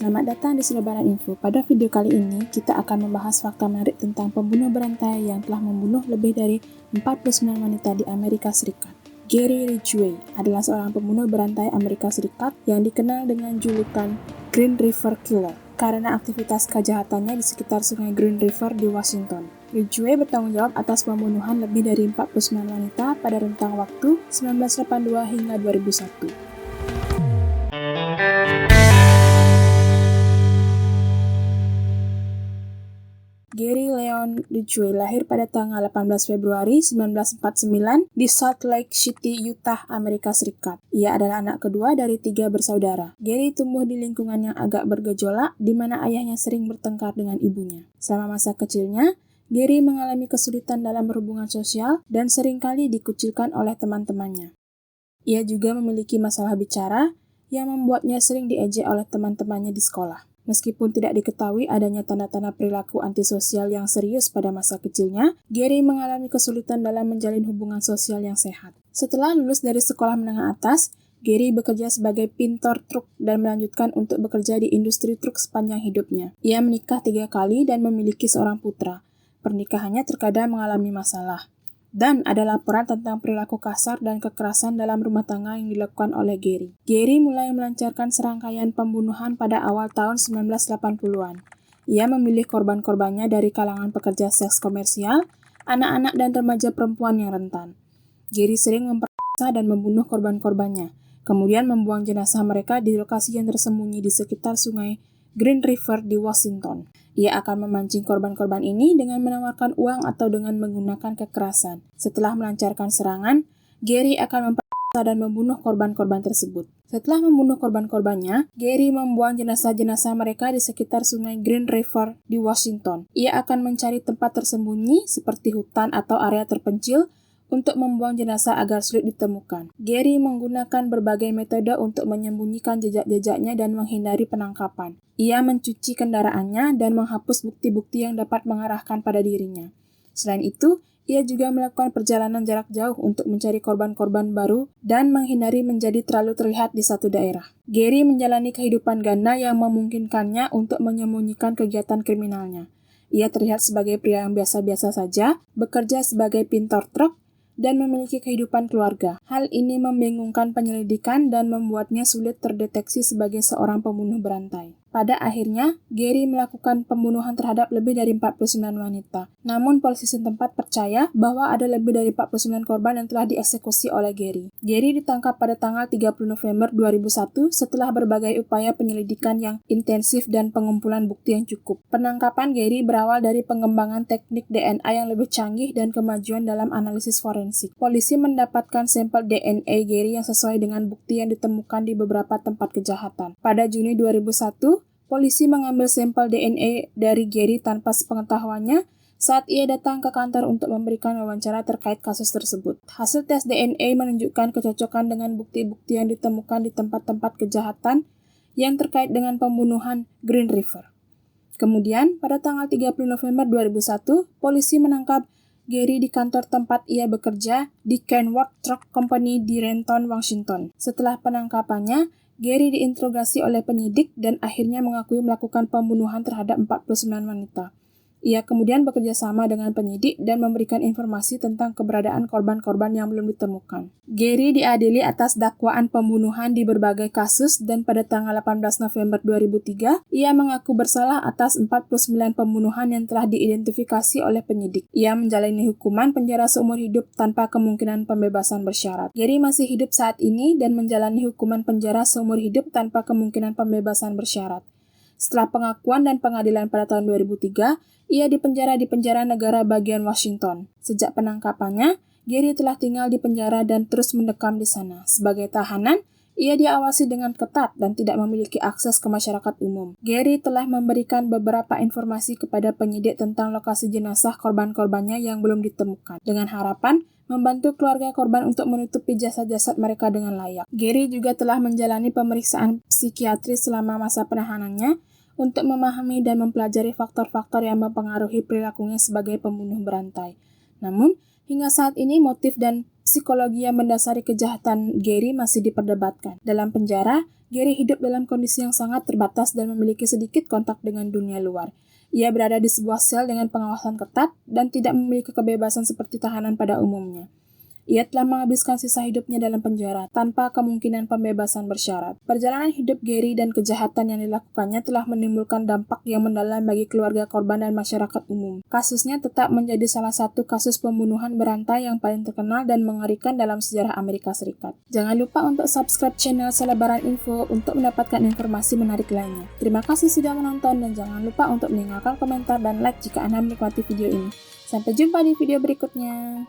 Selamat datang di Selebaran Info. Pada video kali ini, kita akan membahas fakta menarik tentang pembunuh berantai yang telah membunuh lebih dari 49 wanita di Amerika Serikat. Gary Ridgway adalah seorang pembunuh berantai Amerika Serikat yang dikenal dengan julukan Green River Killer karena aktivitas kejahatannya di sekitar sungai Green River di Washington. Ridgway bertanggung jawab atas pembunuhan lebih dari 49 wanita pada rentang waktu 1982 hingga 2001. Gary Leon Ridgway lahir pada tanggal 18 Februari 1949 di Salt Lake City, Utah, Amerika Serikat. Ia adalah anak kedua dari 3 bersaudara. Gary tumbuh di lingkungan yang agak bergejolak, di mana ayahnya sering bertengkar dengan ibunya. Selama masa kecilnya, Gary mengalami kesulitan dalam berhubungan sosial dan seringkali dikucilkan oleh teman-temannya. Ia juga memiliki masalah bicara yang membuatnya sering diejek oleh teman-temannya di sekolah. Meskipun tidak diketahui adanya tanda-tanda perilaku antisosial yang serius pada masa kecilnya, Gary mengalami kesulitan dalam menjalin hubungan sosial yang sehat. Setelah lulus dari sekolah menengah atas, Gary bekerja sebagai pintor truk dan melanjutkan untuk bekerja di industri truk sepanjang hidupnya. Ia menikah 3 kali dan memiliki seorang putra. Pernikahannya terkadang mengalami masalah. Dan ada laporan tentang perilaku kasar dan kekerasan dalam rumah tangga yang dilakukan oleh Gary. Gary mulai melancarkan serangkaian pembunuhan pada awal tahun 1980-an. Ia memilih korban-korbannya dari kalangan pekerja seks komersial, anak-anak dan remaja perempuan yang rentan. Gary sering memperkosa dan membunuh korban-korbannya, kemudian membuang jenazah mereka di lokasi yang tersembunyi di sekitar sungai Green River di Washington. Ia akan memancing korban-korban ini dengan menawarkan uang atau dengan menggunakan kekerasan. Setelah melancarkan serangan, Gary akan memperkosa dan membunuh korban-korban tersebut. Setelah membunuh korban-korbannya, Gary membuang jenazah-jenazah mereka di sekitar sungai Green River di Washington. Ia akan mencari tempat tersembunyi seperti hutan atau area terpencil untuk membuang jenazah agar sulit ditemukan. Gary menggunakan berbagai metode untuk menyembunyikan jejak-jejaknya dan menghindari penangkapan. Ia mencuci kendaraannya dan menghapus bukti-bukti yang dapat mengarahkan pada dirinya. Selain itu, ia juga melakukan perjalanan jarak jauh untuk mencari korban-korban baru dan menghindari menjadi terlalu terlihat di satu daerah. Gary menjalani kehidupan ganda yang memungkinkannya untuk menyembunyikan kegiatan kriminalnya. Ia terlihat sebagai pria yang biasa-biasa saja, bekerja sebagai pintor truk, dan memiliki kehidupan keluarga. Hal ini membingungkan penyelidikan dan membuatnya sulit terdeteksi sebagai seorang pembunuh berantai. Pada akhirnya, Gary melakukan pembunuhan terhadap lebih dari 49 wanita. Namun, polisi setempat percaya bahwa ada lebih dari 49 korban yang telah dieksekusi oleh Gary. Gary ditangkap pada tanggal 30 November 2001 setelah berbagai upaya penyelidikan yang intensif dan pengumpulan bukti yang cukup. Penangkapan Gary berawal dari pengembangan teknik DNA yang lebih canggih dan kemajuan dalam analisis forensik. Polisi mendapatkan sampel DNA Gary yang sesuai dengan bukti yang ditemukan di beberapa tempat kejahatan. Pada Juni 2001, polisi mengambil sampel DNA dari Gary tanpa sepengetahuannya saat ia datang ke kantor untuk memberikan wawancara terkait kasus tersebut. Hasil tes DNA menunjukkan kecocokan dengan bukti-bukti yang ditemukan di tempat-tempat kejahatan yang terkait dengan pembunuhan Green River. Kemudian, pada tanggal 30 November 2001, polisi menangkap Gary di kantor tempat ia bekerja di Kenworth Truck Company di Renton, Washington. Setelah penangkapannya, Gary diinterogasi oleh penyidik dan akhirnya mengakui melakukan pembunuhan terhadap 49 wanita. Ia kemudian bekerja sama dengan penyidik dan memberikan informasi tentang keberadaan korban-korban yang belum ditemukan. Gary diadili atas dakwaan pembunuhan di berbagai kasus dan pada tanggal 18 November 2003, ia mengaku bersalah atas 49 pembunuhan yang telah diidentifikasi oleh penyidik. Ia menjalani hukuman penjara seumur hidup tanpa kemungkinan pembebasan bersyarat. Gary masih hidup saat ini dan menjalani hukuman penjara seumur hidup tanpa kemungkinan pembebasan bersyarat. Setelah pengakuan dan pengadilan pada tahun 2003, ia dipenjara di penjara negara bagian Washington. Sejak penangkapannya, Gary telah tinggal di penjara dan terus mendekam di sana. Sebagai tahanan, ia diawasi dengan ketat dan tidak memiliki akses ke masyarakat umum. Gary telah memberikan beberapa informasi kepada penyidik tentang lokasi jenazah korban-korbannya yang belum ditemukan, dengan harapan membantu keluarga korban untuk menutupi jasad-jasad mereka dengan layak. Gary juga telah menjalani pemeriksaan psikiatris selama masa penahanannya untuk memahami dan mempelajari faktor-faktor yang mempengaruhi perilakunya sebagai pembunuh berantai. Namun, hingga saat ini motif dan psikologi yang mendasari kejahatan Gary masih diperdebatkan. Dalam penjara, Gary hidup dalam kondisi yang sangat terbatas dan memiliki sedikit kontak dengan dunia luar. Ia berada di sebuah sel dengan pengawasan ketat dan tidak memiliki kebebasan seperti tahanan pada umumnya. Ia telah menghabiskan sisa hidupnya dalam penjara tanpa kemungkinan pembebasan bersyarat. Perjalanan hidup Gary dan kejahatan yang dilakukannya telah menimbulkan dampak yang mendalam bagi keluarga korban dan masyarakat umum. Kasusnya tetap menjadi salah satu kasus pembunuhan berantai yang paling terkenal dan mengerikan dalam sejarah Amerika Serikat. Jangan lupa untuk subscribe channel Selebaran Info untuk mendapatkan informasi menarik lainnya. Terima kasih sudah menonton dan jangan lupa untuk meninggalkan komentar dan like jika Anda menikmati video ini. Sampai jumpa di video berikutnya.